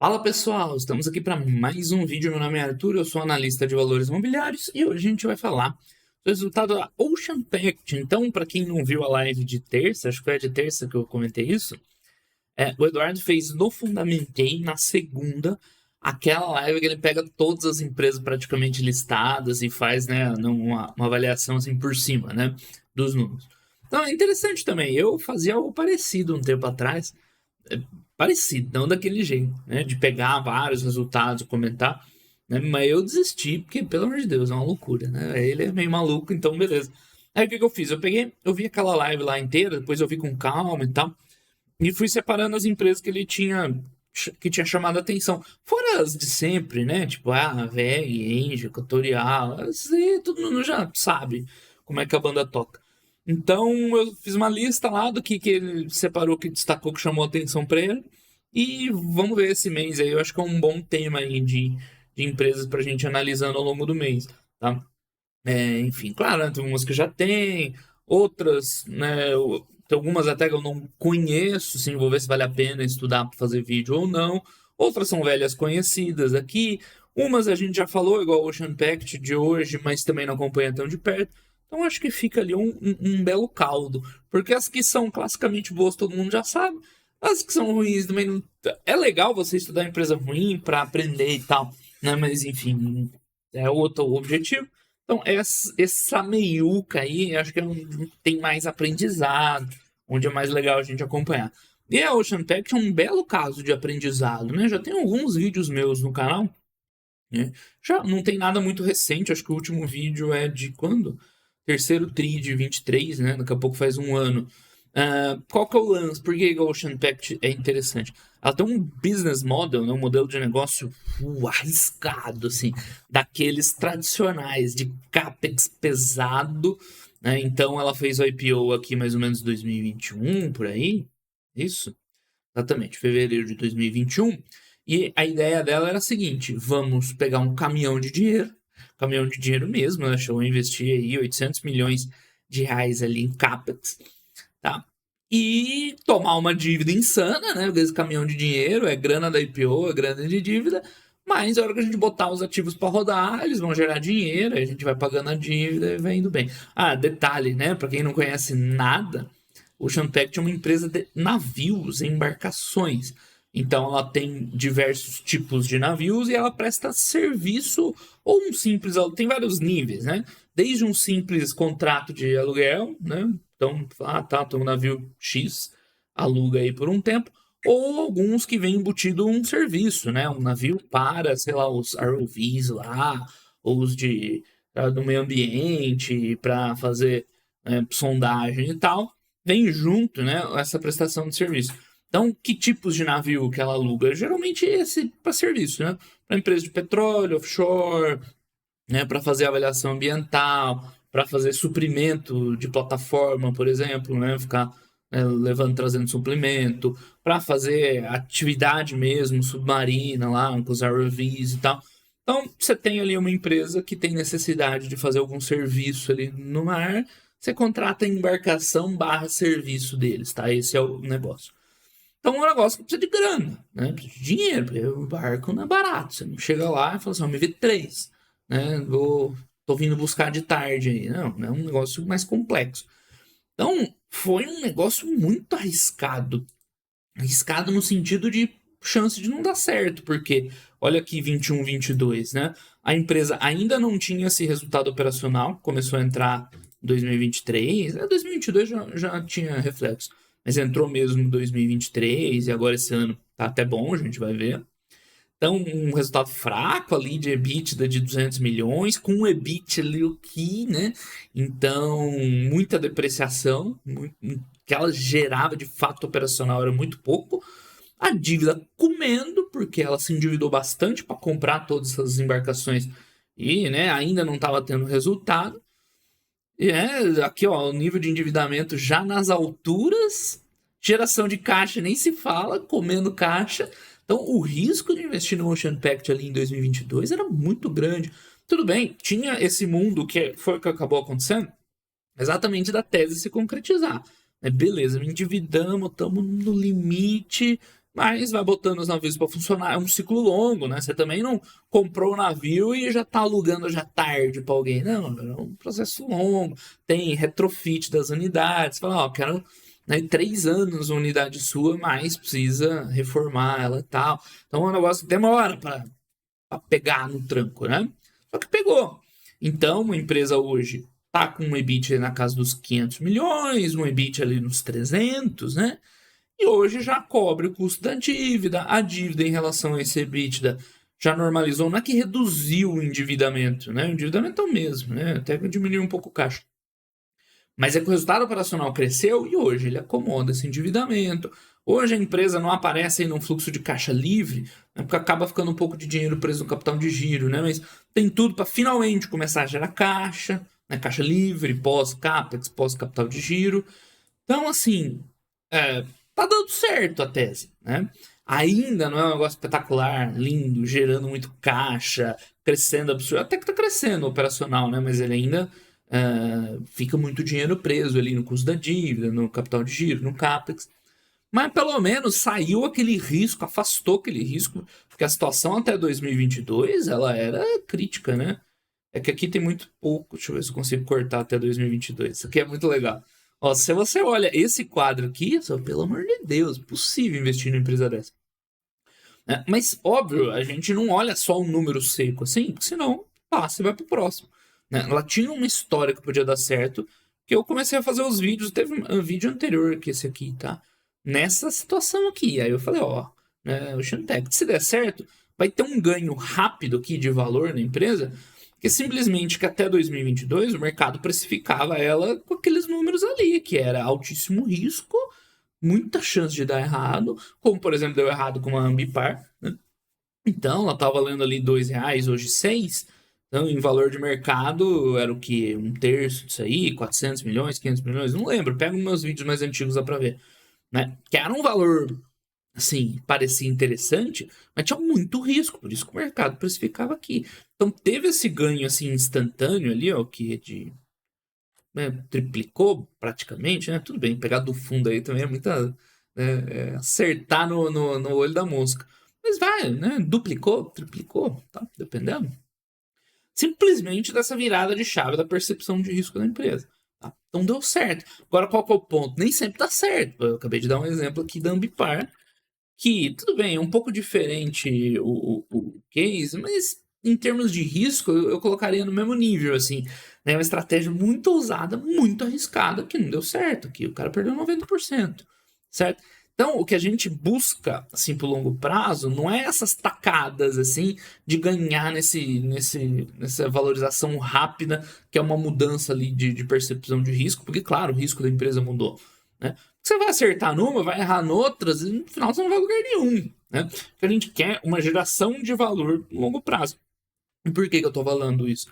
Fala pessoal, estamos aqui para mais um vídeo. Meu nome é Arthur, eu sou analista de valores imobiliários e hoje a gente vai falar do resultado da Ocean Pact. Então, para quem não viu a live de terça, acho que foi a de terça que eu comentei isso, o Eduardo fez no Fundamentei na segunda, aquela live que ele pega todas as empresas praticamente listadas e faz, né, uma avaliação assim por cima, né, dos números. Então é interessante também, eu fazia algo parecido um tempo atrás, parecido, não daquele jeito, né? De pegar vários resultados, comentar, né? Mas eu desisti, porque, pelo amor de Deus, é uma loucura, né? Ele é meio maluco, então beleza. Aí o que eu fiz? Eu vi aquela live lá inteira, depois eu vi com calma e tal, e fui separando as empresas que tinha chamado a atenção. Fora as de sempre, né? Tipo, VEG, Engie, Equatorial, todo mundo já sabe como é que a banda toca. Então eu fiz uma lista lá do que ele separou, que destacou, que chamou a atenção para ele. E vamos ver esse mês aí. Eu acho que é um bom tema aí de empresas para a gente analisando ao longo do mês, tá? Enfim, claro, né, tem umas que já tem, outras, né? Tem algumas até que eu não conheço, assim, vou ver se vale a pena estudar para fazer vídeo ou não. Outras são velhas conhecidas aqui. Umas a gente já falou, igual o Ocean Pact de hoje, mas também não acompanha tão de perto. Então acho que fica ali um belo caldo. Porque as que são classicamente boas todo mundo já sabe. As que são ruins também não. É legal você estudar empresa ruim para aprender e tal, né? Mas enfim, é outro objetivo. Então, essa meiuca aí, acho que é onde tem mais aprendizado, onde é mais legal a gente acompanhar. E a Ocean Tech é um belo caso de aprendizado, né? Já tem alguns vídeos meus no canal, né? Já não tem nada muito recente, acho que o último vídeo é de quando? Terceiro tri de 23, né? Daqui a pouco faz um ano. Qual que é o lance? Por que a Ocean Pact é interessante? Ela tem um business model, né? Um modelo de negócio arriscado, assim, daqueles tradicionais, de capex pesado, né? Então ela fez o IPO aqui mais ou menos em 2021, por aí. Isso? Exatamente, fevereiro de 2021. E a ideia dela era a seguinte: vamos pegar um caminhão de dinheiro mesmo, né? Deixa eu investir aí 800 milhões de reais ali em CAPEX, tá? E tomar uma dívida insana, né? Porque esse caminhão de dinheiro é grana da IPO, é grana de dívida, mas a hora que a gente botar os ativos para rodar, eles vão gerar dinheiro, a gente vai pagando a dívida e vai indo bem. Detalhe, né? Para quem não conhece nada, o Oceanpact é uma empresa de navios, embarcações. Então ela tem diversos tipos de navios e ela presta serviço ou um simples, tem vários níveis, né? Desde um simples contrato de aluguel, né? Então, tá, tem um navio X, aluga aí por um tempo, ou alguns que vem embutido um serviço, né? Um navio para, sei lá, os ROVs lá, ou os do meio ambiente, para fazer sondagem e tal, vem junto, né, essa prestação de serviço. Então, que tipos de navio que ela aluga? Geralmente esse para serviço, né? Para empresa de petróleo, offshore, né, para fazer avaliação ambiental, para fazer suprimento de plataforma, por exemplo, né, ficar levando, trazendo suplemento, para fazer atividade mesmo submarina lá com os ROVs e tal. Então, você tem ali uma empresa que tem necessidade de fazer algum serviço ali no mar, você contrata a embarcação barra serviço deles, tá? Esse é o negócio. Então é um negócio que precisa de grana, né? Precisa de dinheiro, porque o barco não é barato. Você não chega lá e fala assim, me vê três, né? Tô vindo buscar de tarde aí. Não, é um negócio mais complexo. Então, foi um negócio muito arriscado. Arriscado no sentido de chance de não dar certo, porque olha aqui 21, 22, né? A empresa ainda não tinha esse resultado operacional, começou a entrar em 2023, 2022 já tinha reflexo, mas entrou mesmo em 2023 e agora esse ano tá até bom, a gente vai ver. Então, um resultado fraco ali de EBITDA de 200 milhões, com um EBIT ali o que, né? Então, muita depreciação, que ela gerava de fato operacional era muito pouco. A dívida comendo, porque ela se endividou bastante para comprar todas essas embarcações e, né, ainda não estava tendo resultado. E aqui, ó, o nível de endividamento já nas alturas, geração de caixa nem se fala, comendo caixa. Então, o risco de investir no Ocean Pact ali em 2022 era muito grande. Tudo bem, tinha esse mundo que foi o que acabou acontecendo, exatamente da tese se concretizar. Beleza, me endividamos, estamos no limite, mas vai botando os navios para funcionar. É um ciclo longo, né? Você também não comprou o navio e já tá alugando já tarde para alguém. Não, é um processo longo. Tem retrofit das unidades. Você fala, ó, quero, né, 3 anos a unidade sua, mas precisa reformar ela e tal. Então o negócio demora para pegar no tranco, né? Só que pegou. Então, uma empresa hoje tá com um EBIT na casa dos 500 milhões, um EBIT ali nos 300, né? E hoje já cobre o custo da dívida. A dívida em relação a esse EBITDA já normalizou. Não é que reduziu o endividamento, né? O endividamento é o mesmo, né? Até que diminuiu um pouco o caixa. Mas é que o resultado operacional cresceu e hoje ele acomoda esse endividamento. Hoje a empresa não aparece aí num fluxo de caixa livre, né, porque acaba ficando um pouco de dinheiro preso no capital de giro, né? Mas tem tudo para finalmente começar a gerar caixa, né? Caixa livre, pós-capex, pós-capital de giro. Então, assim, tá dando certo a tese, né? Ainda não é um negócio espetacular, lindo, gerando muito caixa, crescendo absurdo. Até que tá crescendo o operacional, né? Mas ele ainda fica muito dinheiro preso ali no custo da dívida, no capital de giro, no CAPEX. Mas pelo menos saiu aquele risco, afastou aquele risco, porque a situação até 2022 ela era crítica, né? É que aqui tem muito pouco, deixa eu ver se eu consigo cortar até 2022. Isso aqui é muito legal. Ó, se você olha esse quadro aqui, só, pelo amor de Deus, possível investir numa empresa dessa. Mas, óbvio, a gente não olha só um número seco assim, porque senão passa e vai pro próximo. Né? Ela tinha uma história que podia dar certo, que eu comecei a fazer os vídeos, teve um vídeo anterior que esse aqui, tá? Nessa situação aqui. Aí eu falei, ó, né, o Shantec, se der certo, vai ter um ganho rápido aqui de valor na empresa, que simplesmente que até 2022 o mercado precificava ela com aqueles números ali, que era altíssimo risco, muita chance de dar errado, como por exemplo deu errado com a Ambipar, né? Então ela estava valendo ali R$2, hoje 6. Então em valor de mercado era o que? Um terço disso aí, 400 milhões, 500 milhões, não lembro, pega os meus vídeos mais antigos lá para ver, né? Que era um valor, assim, parecia interessante, mas tinha muito risco, por isso que o mercado precificava aqui. Então teve esse ganho assim instantâneo ali, ó, que é de, né, triplicou praticamente, né? Tudo bem, pegar do fundo aí também é muita, né, acertar no olho da mosca. Mas vai, né? Duplicou, triplicou, tá? Dependendo. Simplesmente dessa virada de chave da percepção de risco da empresa. Tá? Então deu certo. Agora qual que é o ponto? Nem sempre dá certo. Eu acabei de dar um exemplo aqui da Ambipar, que tudo bem, é um pouco diferente o case, mas em termos de risco eu colocaria no mesmo nível, assim, né? Uma estratégia muito ousada, muito arriscada, que não deu certo, que o cara perdeu 90%, certo? Então, o que a gente busca, assim, pro longo prazo, não é essas tacadas, assim, de ganhar nessa valorização rápida, que é uma mudança ali de percepção de risco, porque, claro, o risco da empresa mudou, né? Você vai acertar numa, vai errar noutras, e no final você não vai a lugar nenhum, né? Porque a gente quer uma geração de valor no longo prazo. E por que eu tô falando isso?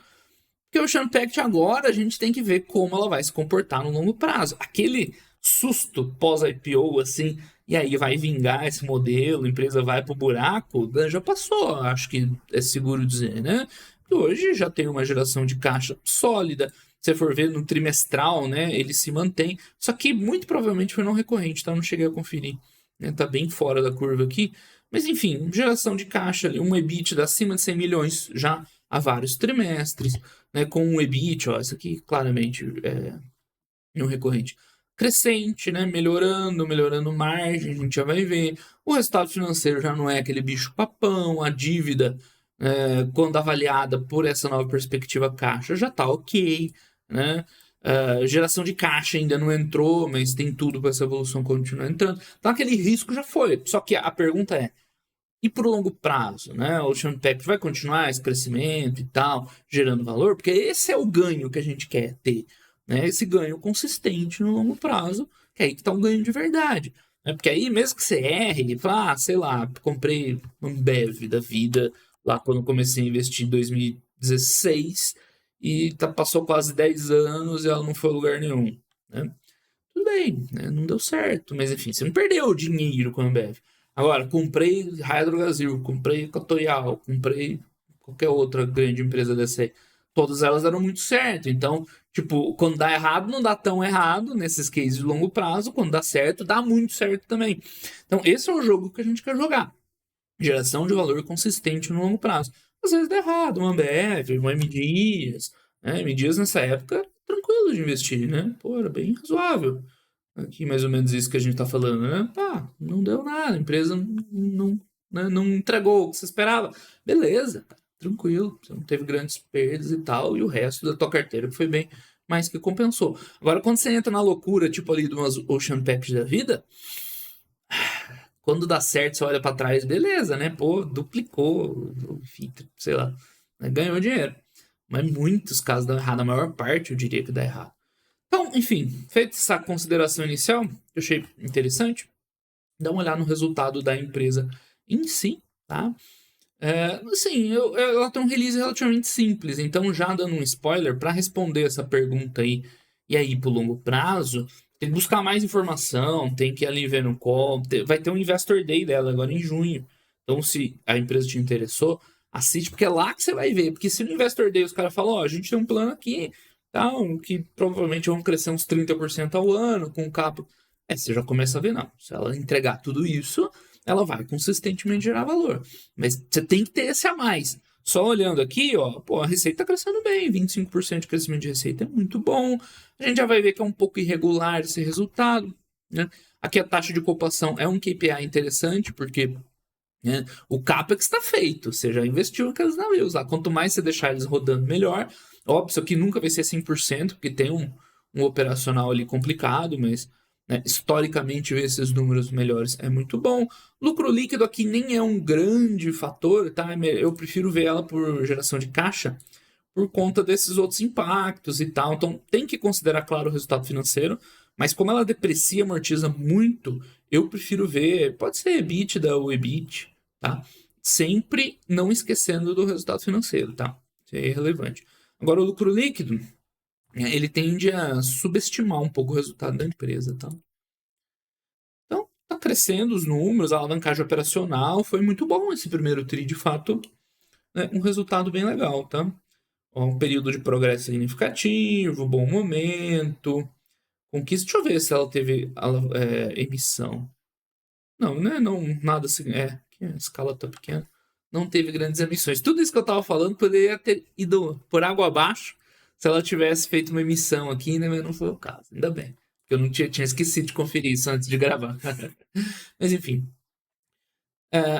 Porque o Champact agora a gente tem que ver como ela vai se comportar no longo prazo. Aquele susto pós-IPO, assim, e aí vai vingar esse modelo, a empresa vai pro buraco, já passou, acho que é seguro dizer, né? E hoje já tem uma geração de caixa sólida. Se você for ver no trimestral, né, ele se mantém. Só que muito provavelmente foi não recorrente, tá? Eu não cheguei a conferir. Né? Tá bem fora da curva aqui. Mas enfim, geração de caixa ali, um EBITDA acima de 100 milhões já há vários trimestres, né, com um EBIT, ó, isso aqui claramente é não recorrente, crescente, né, melhorando margem, a gente já vai ver. O resultado financeiro já não é aquele bicho papão, a dívida, quando avaliada por essa nova perspectiva caixa, já está ok, né? Geração de caixa ainda não entrou, mas tem tudo para essa evolução continuar entrando. Então aquele risco já foi. Só que a pergunta é, e por longo prazo, né? O Champact vai continuar esse crescimento e tal, gerando valor, porque esse é o ganho que a gente quer ter, né? Esse ganho consistente no longo prazo, que é aí que tá um ganho de verdade. Né? Porque aí, mesmo que você erre, fala, sei lá, comprei um Bev da vida lá quando eu comecei a investir em 2016 e passou quase 10 anos e ela não foi a lugar nenhum, né? Tudo bem, né? Não deu certo, mas enfim, você não perdeu dinheiro com a Ambev. Agora, comprei Raia do Brasil, comprei Cotoyal, comprei qualquer outra grande empresa dessa aí. todas elas deram muito certo. Então, tipo, quando dá errado, não dá tão errado nesses cases de longo prazo. Quando dá certo, dá muito certo também. Então, esse é o jogo que a gente quer jogar. Geração de valor consistente no longo prazo. Às vezes dá errado, uma Ambev, uma M Dias. Né? M Dias nessa época, tranquilo de investir, né? Pô, era bem razoável. Aqui mais ou menos isso que a gente tá falando, né? Pá, não deu nada, a empresa não entregou o que você esperava. Beleza, tá tranquilo, você não teve grandes perdas e tal, e o resto da tua carteira foi bem mais que compensou. Agora, quando você entra na loucura, tipo ali de umas Ocean Pact da vida, quando dá certo, você olha pra trás, beleza, né? Pô, duplicou, enfim, sei lá, né? Ganhou dinheiro. Mas muitos casos dão errado, a maior parte eu diria que dá errado. Então, enfim, feita essa consideração inicial, que eu achei interessante, dá uma olhada no resultado da empresa em si, tá? Assim, ela tem um release relativamente simples, então já dando um spoiler, para responder essa pergunta aí, e aí pro longo prazo, tem que buscar mais informação, tem que ir ali ver no call, vai ter um Investor Day dela agora em junho, então se a empresa te interessou, assiste, porque é lá que você vai ver, porque se no Investor Day os caras falam, ó, a gente tem um plano aqui, tal, que provavelmente vão crescer uns 30% ao ano, com capa, você já começa a ver, não, se ela entregar tudo isso, ela vai consistentemente gerar valor. Mas você tem que ter esse a mais. Só olhando aqui, ó, pô, a receita está crescendo bem, 25% de crescimento de receita é muito bom. A gente já vai ver que é um pouco irregular esse resultado, né? Aqui a taxa de ocupação é um KPI interessante, porque né, o CAPEX está feito, você já investiu naqueles navios lá. Quanto mais você deixar eles rodando, melhor. Óbvio, isso aqui nunca vai ser 100%, porque tem um operacional ali complicado, mas né, historicamente ver esses números melhores é muito bom. Lucro líquido aqui nem é um grande fator, tá? Eu prefiro ver ela por geração de caixa por conta desses outros impactos e tal. Então tem que considerar, claro, o resultado financeiro, mas como ela deprecia, amortiza muito, eu prefiro ver, pode ser EBITDA ou EBIT, tá? Sempre não esquecendo do resultado financeiro, tá? Isso é relevante. Agora, o lucro líquido, ele tende a subestimar um pouco o resultado da empresa, tá? Então, tá crescendo os números, a alavancagem operacional, foi muito bom esse primeiro TRI, de fato, né? Um resultado bem legal, tá? Um período de progresso significativo, bom momento, conquista. Deixa eu ver se ela teve emissão. Não, né? Não, nada assim. Que a escala tá pequena. Não teve grandes emissões. Tudo isso que eu tava falando poderia ter ido por água abaixo se ela tivesse feito uma emissão aqui, né? Mas não foi o caso. Ainda bem. Porque eu não tinha esquecido de conferir isso antes de gravar. Mas enfim.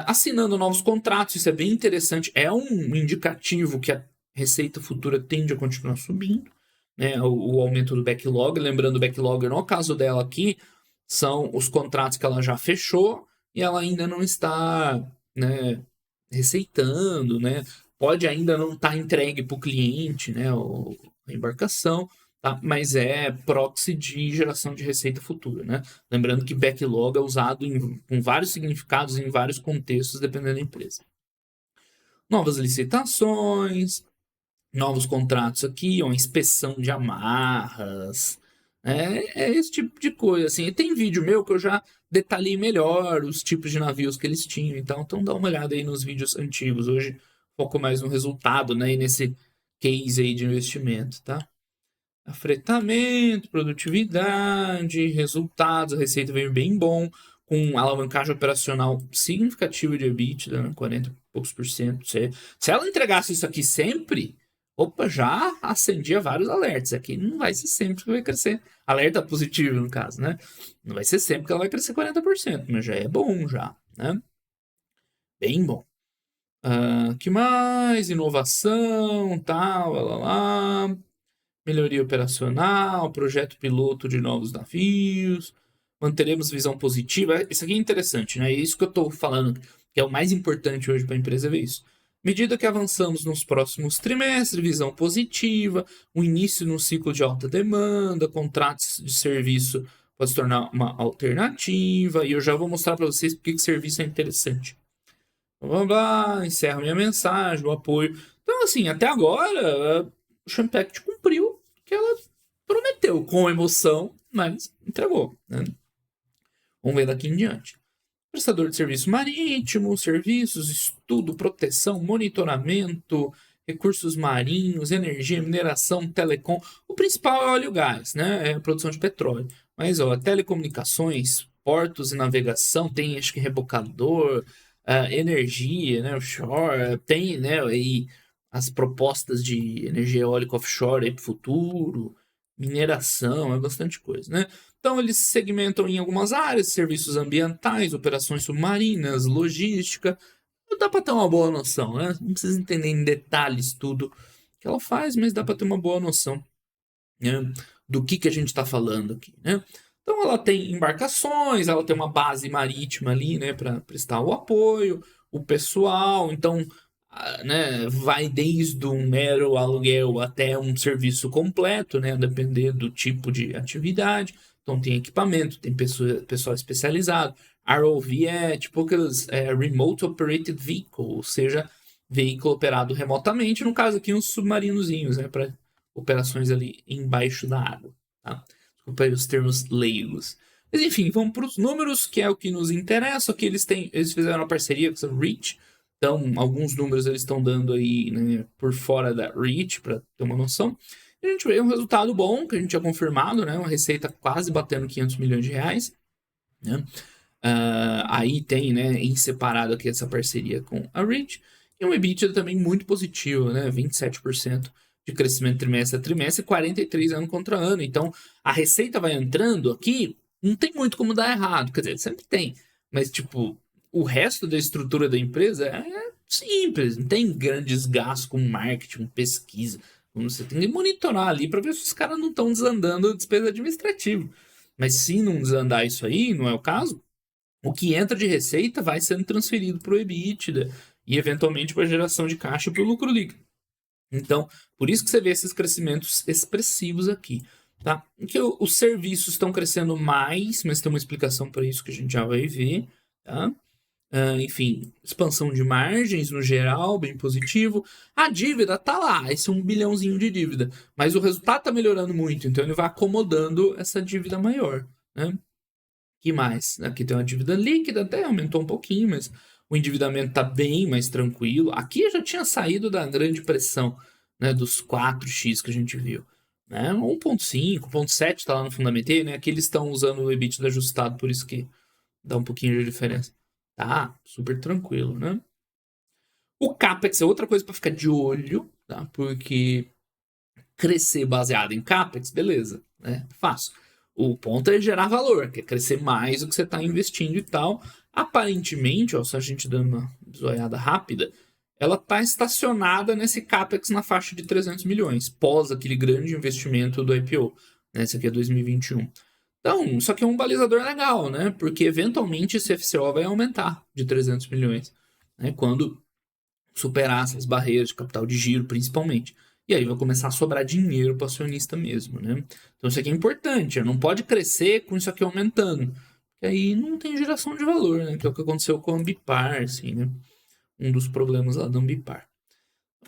Assinando novos contratos, isso é bem interessante. É um indicativo que a receita futura tende a continuar subindo, né? O aumento do backlog. Lembrando, o backlog, no caso dela aqui, são os contratos que ela já fechou e ela ainda não está, né, receitando, né? Pode ainda não estar entregue para o cliente, né? A embarcação, tá? Mas é proxy de geração de receita futura, né? Lembrando que backlog é usado com vários significados em vários contextos, dependendo da empresa. Novas licitações, novos contratos aqui, uma inspeção de amarras, esse tipo de coisa, assim. E tem vídeo meu que eu já detalhei melhor os tipos de navios que eles tinham, então dá uma olhada aí nos vídeos antigos. Hoje foco mais no resultado, né, e nesse case aí de investimento, tá? Afretamento, produtividade, resultados, a receita veio bem bom, com alavancagem operacional significativa de EBITDA, né, 40 e poucos por cento. Se ela entregasse isso aqui sempre, opa, já acendia vários alertas. Aqui não vai ser sempre que vai crescer. Alerta positivo, no caso, né? Não vai ser sempre que ela vai crescer 40%, mas já é bom, já, né? Bem bom. Que mais? Inovação, tal, lá. Melhoria operacional, projeto piloto de novos navios, manteremos visão positiva. Isso aqui é interessante, né? É isso que eu estou falando, que é o mais importante hoje para a empresa ver isso. Medida que avançamos nos próximos trimestres, visão positiva, o início no ciclo de alta demanda, contratos de serviço pode se tornar uma alternativa, e eu já vou mostrar para vocês porque que serviço é interessante. Vamos lá, encerro minha mensagem, o apoio. Então, assim, até agora, o Champact cumpriu o que ela prometeu, com emoção, mas entregou, né? Vamos ver daqui em diante. Prestador de serviço marítimo, serviços, estudo, proteção, monitoramento, recursos marinhos, energia, mineração, telecom. O principal é óleo e gás, né? É a produção de petróleo. Mas, ó, telecomunicações, portos e navegação, tem acho que rebocador, energia, né? Offshore, tem, né? E as propostas de energia eólica offshore aí para o futuro, mineração, é bastante coisa, né? Então, eles se segmentam em algumas áreas: serviços ambientais, operações submarinas, logística. Dá para ter uma boa noção, né? Não precisa entender em detalhes tudo que ela faz, mas dá para ter uma boa noção, né, do que a gente está falando aqui, né? Então, ela tem embarcações, ela tem uma base marítima ali, né, para prestar o apoio, o pessoal. Então, né, vai desde um mero aluguel até um serviço completo, né, depender do tipo de atividade. Então, tem equipamento, tem pessoal especializado. ROV é tipo aqueles Remote Operated Vehicle, ou seja, veículo operado remotamente, no caso aqui uns submarinozinhos, né, para operações ali embaixo da água, tá? Desculpa aí os termos leigos. Mas enfim, vamos para os números, que é o que nos interessa. Aqui eles fizeram uma parceria com a Reach, então alguns números eles estão dando aí, né, por fora da Reach, para ter uma noção. E a gente vê um resultado bom, que a gente tinha confirmado, né, uma receita quase batendo 500 milhões de reais, né? Aí tem, né, em separado aqui essa parceria com a Reach, e um EBITDA também muito positivo, né, 27% de crescimento trimestre a trimestre, 43 ano contra ano. Então, a receita vai entrando aqui, não tem muito como dar errado, quer dizer, sempre tem, mas tipo, o resto da estrutura da empresa é simples, não tem grandes gastos com marketing, pesquisa. Você tem que monitorar ali para ver se os caras não estão desandando despesa administrativa. Mas se não desandar isso aí, não é o caso, o que entra de receita vai sendo transferido para o EBITDA e eventualmente para a geração de caixa e para o lucro líquido. Então, por isso que você vê esses crescimentos expressivos aqui, tá? Que os serviços estão crescendo mais, mas tem uma explicação para isso que a gente já vai ver, tá? Enfim, expansão de margens no geral, bem positivo. A dívida tá lá, esse 1 bilhãozinho de dívida, mas o resultado tá melhorando muito, então ele vai acomodando essa dívida maior, né? Que mais? Aqui tem uma dívida líquida, até aumentou um pouquinho, mas o endividamento está bem mais tranquilo. Aqui já tinha saído da grande pressão, né, dos 4x que a gente viu. Né? 1.5, 1.7 está lá no Fundamentei, né? Aqui eles estão usando o EBITDA ajustado, por isso que dá um pouquinho de diferença. Tá, super tranquilo, né? O CAPEX é outra coisa para ficar de olho, tá? Porque crescer baseado em CAPEX, beleza, né? Fácil. O ponto é gerar valor, que é crescer mais do que você está investindo e tal. Aparentemente, ó, só a gente dando uma zoiada rápida, ela está estacionada nesse CAPEX na faixa de 300 milhões, pós aquele grande investimento do IPO. Né? Esse aqui é 2021. Então, só que é um balizador legal, né? Porque eventualmente esse FCO vai aumentar de 300 milhões, né? Quando superar essas barreiras de capital de giro, principalmente. E aí vai começar a sobrar dinheiro para o acionista mesmo, né? Então isso aqui é importante, não pode crescer com isso aqui aumentando. Porque aí não tem geração de valor, né? Que é o que aconteceu com a Ambipar, assim, né? Um dos problemas lá da Ambipar.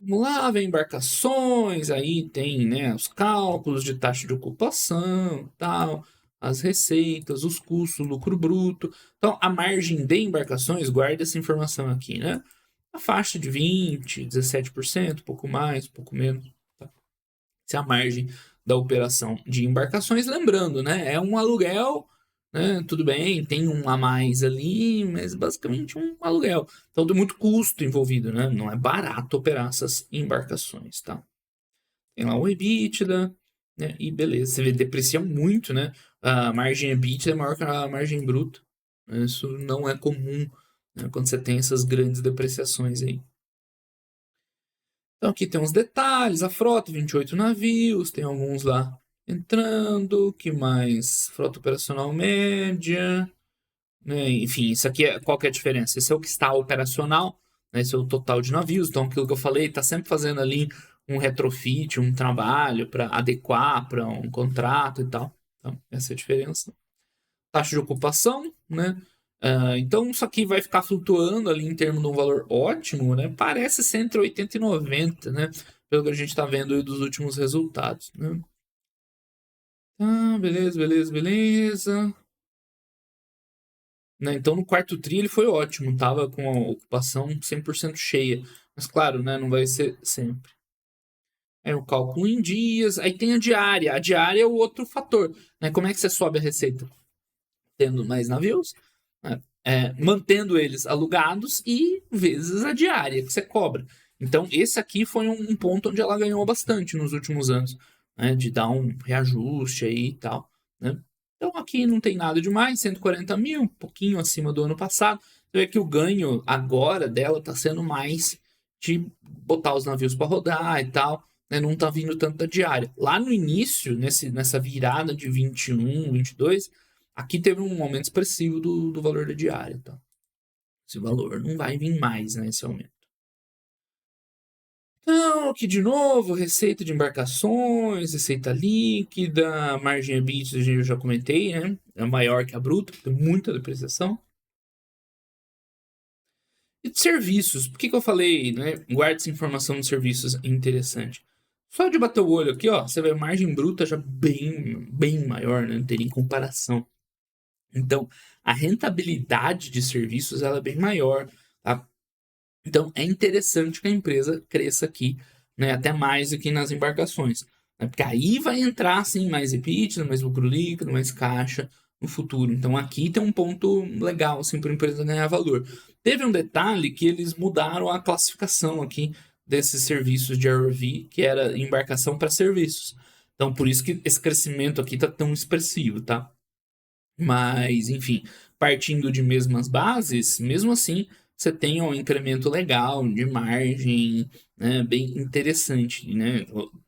Vamos lá, vem embarcações, aí tem, né, os cálculos de taxa de ocupação, tal, as receitas, os custos, lucro bruto. Então, a margem de embarcações, guarda essa informação aqui, né? A faixa de 20, 17%, pouco mais, pouco menos. Tá? Essa é a margem da operação de embarcações. Lembrando, né? É um aluguel, né? Tudo bem, tem um a mais ali, mas basicamente um aluguel. Então tem muito custo envolvido, né? Não é barato operar essas embarcações, tá? Tem lá o EBITDA, né? E beleza, você vê, deprecia muito, né? A margem EBITDA é maior que a margem bruta. Isso não é comum, né, quando você tem essas grandes depreciações aí. Então aqui tem uns detalhes, a frota, 28 navios, tem alguns lá entrando, que mais? Frota operacional média, né? Enfim, isso aqui qual que é a diferença? Esse é o que está operacional, né? Esse é o total de navios, então aquilo que eu falei, está sempre fazendo ali um retrofit, um trabalho para adequar para um contrato e tal. Então, essa é a diferença. Taxa de ocupação, né? Então isso aqui vai ficar flutuando ali em termos de um valor ótimo, né? Parece ser entre 80 e 90, né? Pelo que a gente está vendo aí dos últimos resultados, né? Beleza, beleza, beleza. Né? Então no quarto tri ele foi ótimo, tava com a ocupação 100% cheia. Mas claro, né, não vai ser sempre. Aí o cálculo em dias, aí tem a diária. A diária é o outro fator, né? Como é que você sobe a receita? Tendo mais navios, né? Mantendo eles alugados e vezes a diária que você cobra. Então, esse aqui foi um ponto onde ela ganhou bastante nos últimos anos, né? De dar um reajuste aí e tal, né? Então, aqui não tem nada demais, 140 mil, um pouquinho acima do ano passado. Você vê que o ganho agora dela está sendo mais de botar os navios para rodar e tal, né? Não tá vindo tanto da diária. Lá no início, nessa virada de 21, 22, aqui teve um aumento expressivo do valor da diária, tá? Esse valor não vai vir mais, né? Esse aumento. Então, aqui de novo, receita de embarcações, receita líquida, margem EBITDA, eu já comentei, né? É maior que a bruta, tem muita depreciação. E de serviços, por que eu falei, né? Guarde essa informação de serviços, é interessante. Só de bater o olho aqui, ó, você vê a margem bruta já bem maior, né? Não teria comparação. Então, a rentabilidade de serviços ela é bem maior, tá? Então, é interessante que a empresa cresça aqui, né, até mais do que nas embarcações, né? Porque aí vai entrar, assim, mais EBITDA, mais lucro líquido, mais caixa no futuro. Então, aqui tem um ponto legal, assim, para a empresa ganhar valor. Teve um detalhe que eles mudaram a classificação aqui desses serviços de ROV, que era embarcação para serviços. Então, por isso que esse crescimento aqui tá tão expressivo, tá? Mas, enfim, partindo de mesmas bases, mesmo assim, você tem um incremento legal de margem, né, bem interessante, né?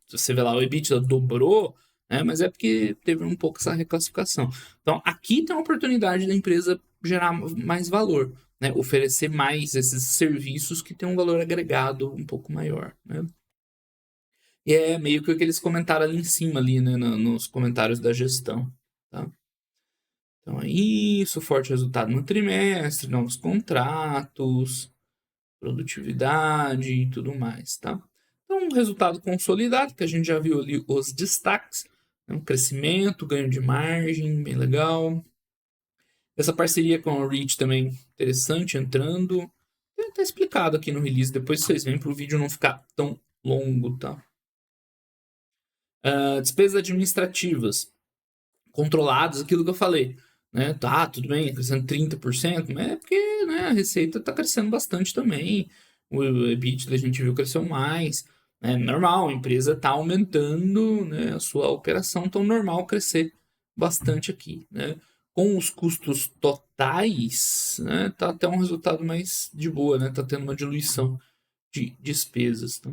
Você vê lá, o EBITDA dobrou, né, mas é porque teve um pouco essa reclassificação. Então, aqui tem a oportunidade da empresa gerar mais valor, né? Oferecer mais esses serviços que têm um valor agregado um pouco maior, né? E é meio que o que eles comentaram ali em cima, ali, né, nos comentários da gestão, tá? Então é isso, forte resultado no trimestre, novos contratos, produtividade e tudo mais, tá? Então, um resultado consolidado, que a gente já viu ali os destaques, né? Um crescimento, ganho de margem, bem legal. Essa parceria com a Reach também interessante, entrando. Tá explicado aqui no release, depois vocês veem para o vídeo não ficar tão longo, tá? Despesas administrativas controladas, aquilo que eu falei, né? Tá, tudo bem, crescendo 30%, mas é porque, né, a receita tá crescendo bastante também. O EBITDA a gente viu cresceu mais. É normal, a empresa tá aumentando, né, a sua operação, então normal crescer bastante aqui, né? Com os custos totais, né, tá até um resultado mais de boa, né? Tá tendo uma diluição de despesas, tá?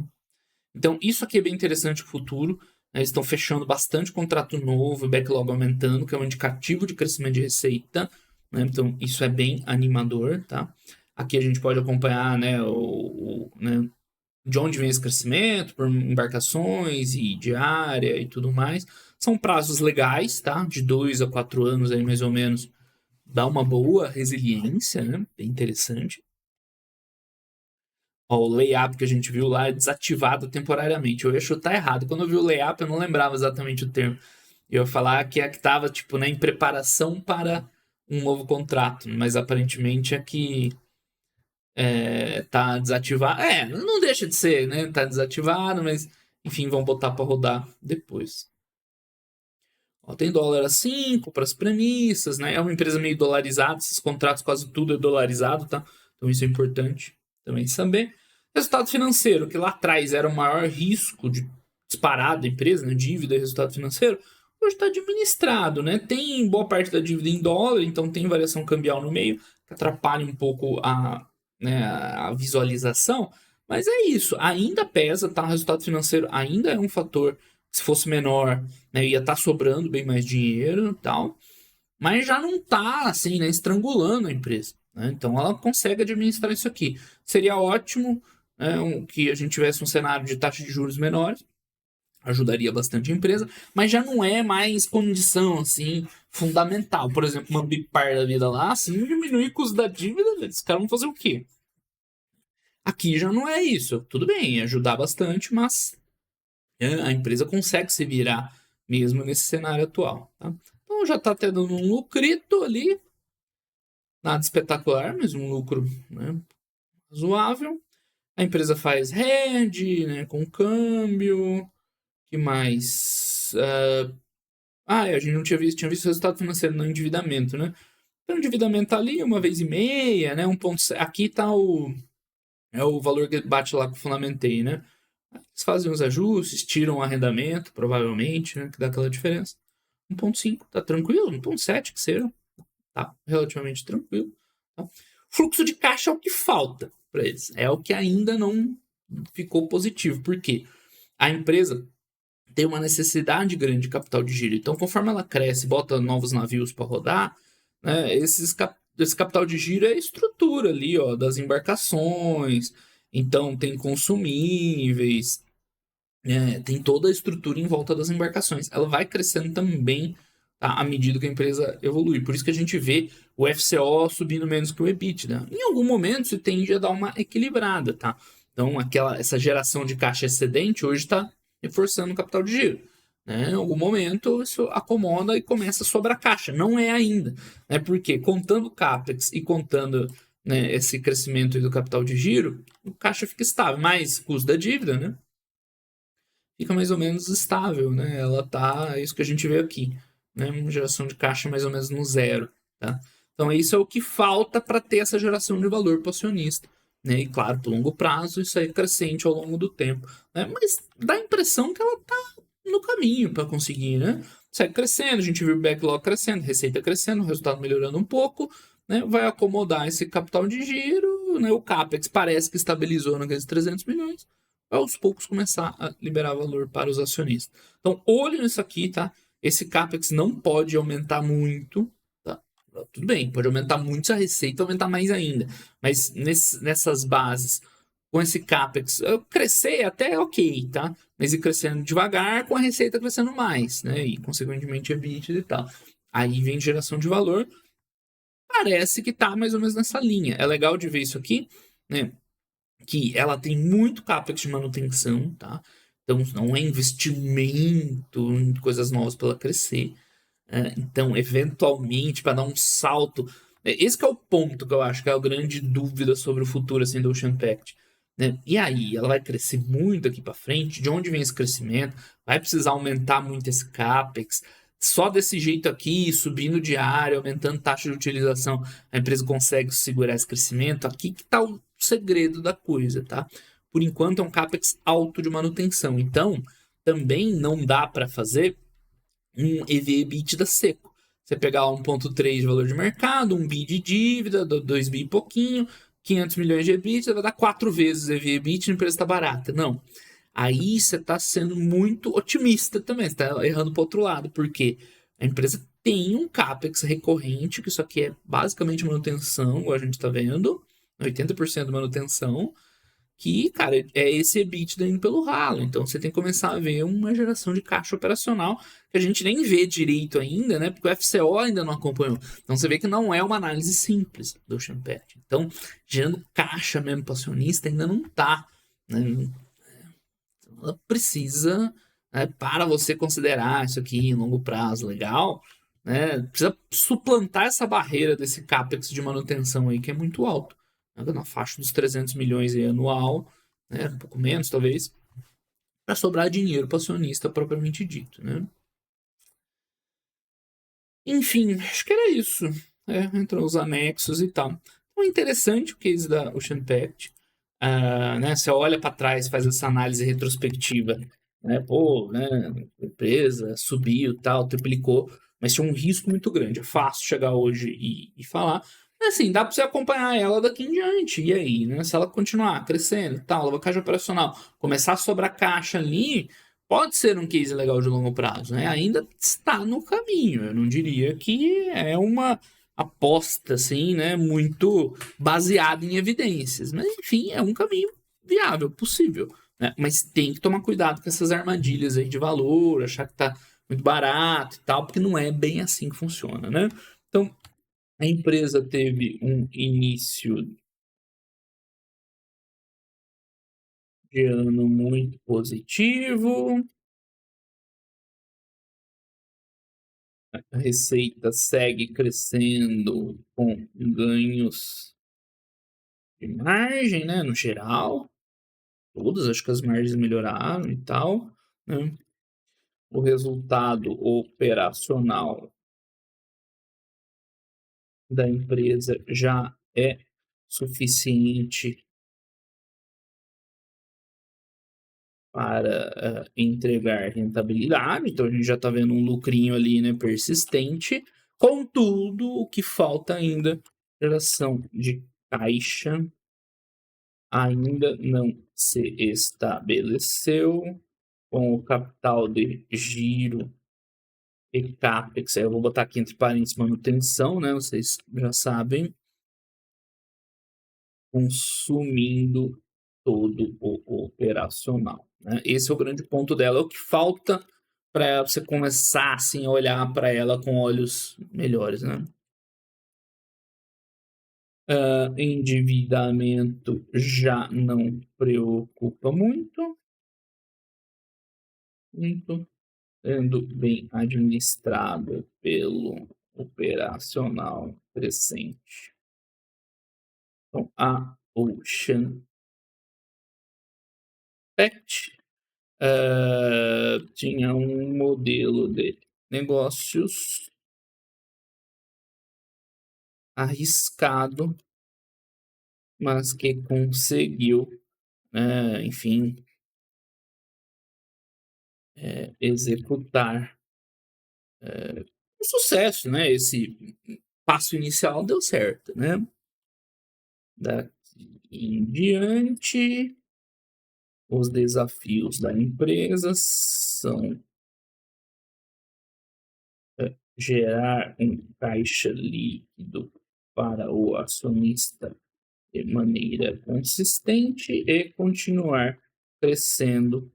Então, isso aqui é bem interessante para o futuro. Né? Eles estão fechando bastante contrato novo, backlog aumentando, que é um indicativo de crescimento de receita. Né? Então, isso é bem animador. Tá? Aqui a gente pode acompanhar, né, né, de onde vem esse crescimento, por embarcações e diária e tudo mais. São prazos legais, tá? De 2 a 4 anos, aí, mais ou menos. Dá uma boa resiliência, né? Bem interessante. Ó, o layup que a gente viu lá é desativado temporariamente. Eu ia chutar errado. Quando eu vi o layup, eu não lembrava exatamente o termo. Eu ia falar que é que estava tipo, né, em preparação para um novo contrato, mas aparentemente é que tá desativado. Não deixa de ser, né? Tá desativado, mas enfim, vão botar para rodar depois. Ó, tem dólar a 5 para as premissas, né? É uma empresa meio dolarizada, esses contratos quase tudo é dolarizado, tá? Então isso é importante também saber. Resultado financeiro, que lá atrás era o maior risco de disparado da empresa, né? Dívida e resultado financeiro, hoje está administrado, né? Tem boa parte da dívida em dólar, então tem variação cambial no meio, que atrapalha um pouco né, a visualização, mas é isso, ainda pesa, tá? O resultado financeiro ainda é um fator, se fosse menor, né, ia estar sobrando bem mais dinheiro e tal, mas já não está assim, né, estrangulando a empresa. Né? Então ela consegue administrar isso aqui. Seria ótimo, né, que a gente tivesse um cenário de taxa de juros menores, ajudaria bastante a empresa, mas já não é mais condição assim fundamental. Por exemplo, uma Bipar da vida lá, assim, diminuir o custo da dívida, esses caras vão fazer o quê? Aqui já não é isso. Tudo bem, ajudar bastante, mas a empresa consegue se virar mesmo nesse cenário atual. Tá? Então já está tendo um lucrito ali, nada espetacular, mas um lucro, né, razoável. A empresa faz hedge, né, com câmbio. Que mais? A gente não tinha visto o resultado financeiro no endividamento, né? Então, o endividamento tá ali uma vez e meia, né? Aqui tá o valor que bate lá que eu fundamentei, né? Eles fazem os ajustes, tiram o arrendamento, provavelmente, né? Que dá aquela diferença. 1,5 tá tranquilo, 1,7 que seja, tá relativamente tranquilo. Tá? Fluxo de caixa é o que falta para eles, é o que ainda não ficou positivo. Por quê? A empresa tem uma necessidade grande de capital de giro. Então, conforme ela cresce, bota novos navios para rodar, né, esse capital de giro é a estrutura ali, ó, das embarcações. Então, tem consumíveis, tem toda a estrutura em volta das embarcações. Ela vai crescendo também, tá, à medida que a empresa evolui. Por isso que a gente vê o FCO subindo menos que o EBITDA. Em algum momento, isso tende a dar uma equilibrada, tá? Então, essa geração de caixa excedente hoje está reforçando o capital de giro. Né? Em algum momento, isso acomoda e começa a sobrar caixa. Não é ainda. Né? Porque contando CAPEX e contando, né, esse crescimento do capital de giro, o caixa fica estável. Mas custo da dívida, né? Fica mais ou menos estável, né? Ela tá, é isso que a gente vê aqui, né? Uma geração de caixa mais ou menos no zero, tá? Então isso é o que falta para ter essa geração de valor para o acionista, né? E claro, por longo prazo isso aí é crescente ao longo do tempo, né? Mas dá a impressão que ela tá no caminho para conseguir, né? Segue crescendo, a gente viu o backlog crescendo, receita crescendo, o resultado melhorando um pouco, né? Vai acomodar esse capital de giro, né? O CAPEX parece que estabilizou naqueles 300 milhões, aos poucos começar a liberar valor para os acionistas. Então, olho nisso aqui, tá? Esse CAPEX não pode aumentar muito, tá? Tudo bem, pode aumentar muito a receita, aumentar mais ainda. Mas nessas bases, com esse CAPEX, crescer até ok, tá? Mas ir crescendo devagar, com a receita crescendo mais, né? E, consequentemente, EBITDA e tal. Aí vem geração de valor, parece que tá mais ou menos nessa linha. É legal de ver isso aqui, né? Que ela tem muito CAPEX de manutenção, tá? Então não é investimento em coisas novas para ela crescer. Então, eventualmente, para dar um salto. Esse que é o ponto que eu acho que é a grande dúvida sobre o futuro assim, do Ocean Pact. Né? E aí, ela vai crescer muito aqui para frente? De onde vem esse crescimento? Vai precisar aumentar muito esse CAPEX? Só desse jeito aqui, subindo diário, aumentando taxa de utilização, a empresa consegue segurar esse crescimento? Aqui que está o segredo da coisa, tá? Por enquanto é um CAPEX alto de manutenção. Então, também não dá para fazer um EV/EBITDA seco. Você pegar 1,3 de valor de mercado, 1 bi de dívida, 2 bi e pouquinho, 500 milhões de EBITDA, vai dar 4 vezes EV/EBITDA, a empresa está barata. Não. Aí você está sendo muito otimista também, você está errando para outro lado, porque a empresa tem um CAPEX recorrente, que isso aqui é basicamente manutenção, como a gente está vendo, 80% de manutenção, que, cara, é esse EBITDA indo pelo ralo. Então você tem que começar a ver uma geração de caixa operacional que a gente nem vê direito ainda, né? Porque o FCO ainda não acompanhou. Então você vê que não é uma análise simples do Ocean Pact. Então, gerando caixa mesmo para acionista ainda não tá, né? Ela precisa, né, para você considerar isso aqui em longo prazo legal, né? Precisa suplantar essa barreira desse CAPEX de manutenção aí que é muito alto, né, na faixa dos 300 milhões aí anual, né, um pouco menos talvez, para sobrar dinheiro para acionista propriamente dito, né? Enfim, acho que era isso, né? Entrou os anexos e tal. Então, é interessante o case da Ocean Pact. Né, você olha para trás, faz essa análise retrospectiva, né? Pô, né? A empresa subiu, tal, triplicou, mas tinha um risco muito grande. É fácil chegar hoje e falar. Mas, assim, dá para você acompanhar ela daqui em diante. E aí, né? Se ela continuar crescendo, tal, alavancagem operacional, começar a sobrar caixa ali, pode ser um case legal de longo prazo, né? Ainda está no caminho. Eu não diria que é uma aposta, assim, né? Muito baseada em evidências. Mas, enfim, é um caminho viável, possível. Né? Mas tem que tomar cuidado com essas armadilhas aí de valor, achar que tá muito barato e tal, porque não é bem assim que funciona, né? Então, a empresa teve um início de ano muito positivo, a receita segue crescendo com ganhos de margem, né, no geral. todas, acho que as margens melhoraram e tal, né? O resultado operacional da empresa já é suficiente para entregar rentabilidade, então a gente já está vendo um lucrinho ali, né, persistente. Contudo, o que falta ainda, geração de caixa ainda não se estabeleceu com o capital de giro e CAPEX. Aí eu vou botar aqui entre parênteses manutenção, né? Vocês já sabem, consumindo todo o operacional, né? Esse é o grande ponto dela, é o que falta para você começar assim, a olhar para ela com olhos melhores, né? Endividamento já não preocupa muito, sendo bem administrado pelo operacional crescente. Então, a Ocean Pact tinha um modelo de negócios arriscado, mas que conseguiu, enfim, executar com sucesso, né? Esse passo inicial deu certo, né? Daqui em diante, os desafios da empresa são gerar um caixa líquido para o acionista de maneira consistente e continuar crescendo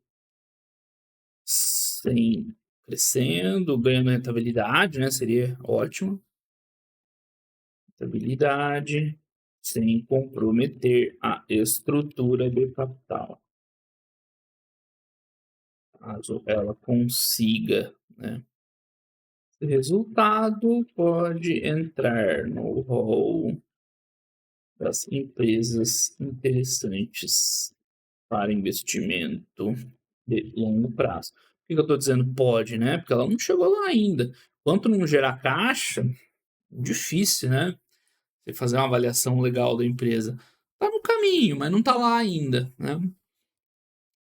ganhando rentabilidade, né? Seria ótimo. Rentabilidade sem comprometer a estrutura de capital. Caso ela consiga, né? Esse resultado pode entrar no rol das empresas interessantes para investimento de longo prazo. Por que eu estou dizendo pode, né? Porque ela não chegou lá ainda. Quanto não gerar caixa, difícil, né? Você fazer uma avaliação legal da empresa. Tá no caminho, mas não tá lá ainda, né?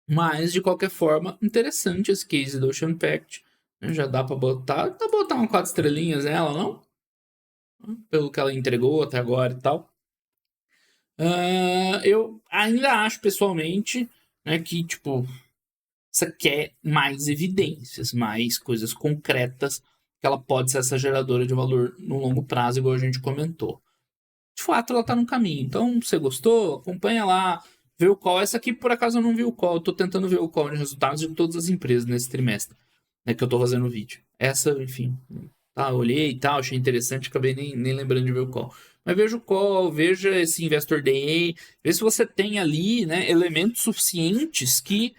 Mas, de qualquer forma, interessante esse case do Ocean Pact. Já dá para botar uma 4 estrelinhas nela, não? Pelo que ela entregou até agora e tal. Eu ainda acho, pessoalmente, né, que, tipo, você quer mais evidências, mais coisas concretas, que ela pode ser essa geradora de valor no longo prazo, igual a gente comentou. De fato, ela tá no caminho. Então, você gostou? Acompanha lá, vê o call. Essa aqui, por acaso, eu não vi o call. Eu tô tentando ver o call de resultados de todas as empresas nesse trimestre, né, que eu tô fazendo o vídeo. Essa, enfim, tá, olhei e tal, achei interessante, acabei nem lembrando de ver o call. Mas veja o call, veja esse Investor Day, vê se você tem ali, né, elementos suficientes que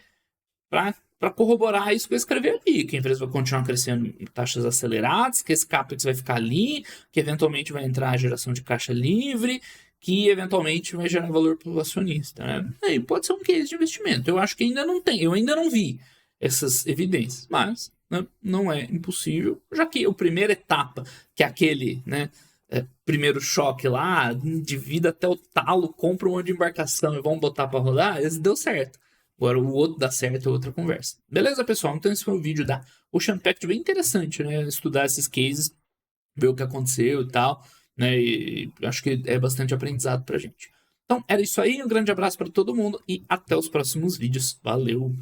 para corroborar isso que eu escrevi ali, que a empresa vai continuar crescendo em taxas aceleradas, que esse CAPEX vai ficar ali, que eventualmente vai entrar a geração de caixa livre, que eventualmente vai gerar valor para o acionista. Né? Aí pode ser um case de investimento. Eu acho que ainda não tem, eu ainda não vi essas evidências, mas, né, não é impossível, já que a primeira etapa, que é aquele, né, primeiro choque lá, de vida até o talo, compra um monte de embarcação e vamos botar para rodar, esse deu certo. Agora o outro dá certo é outra conversa. Beleza, pessoal? Então esse foi o vídeo da Ocean Pact, bem interessante, né? Estudar esses cases, ver o que aconteceu e tal, né? E acho que é bastante aprendizado pra gente. Então era isso aí, um grande abraço para todo mundo e até os próximos vídeos. Valeu!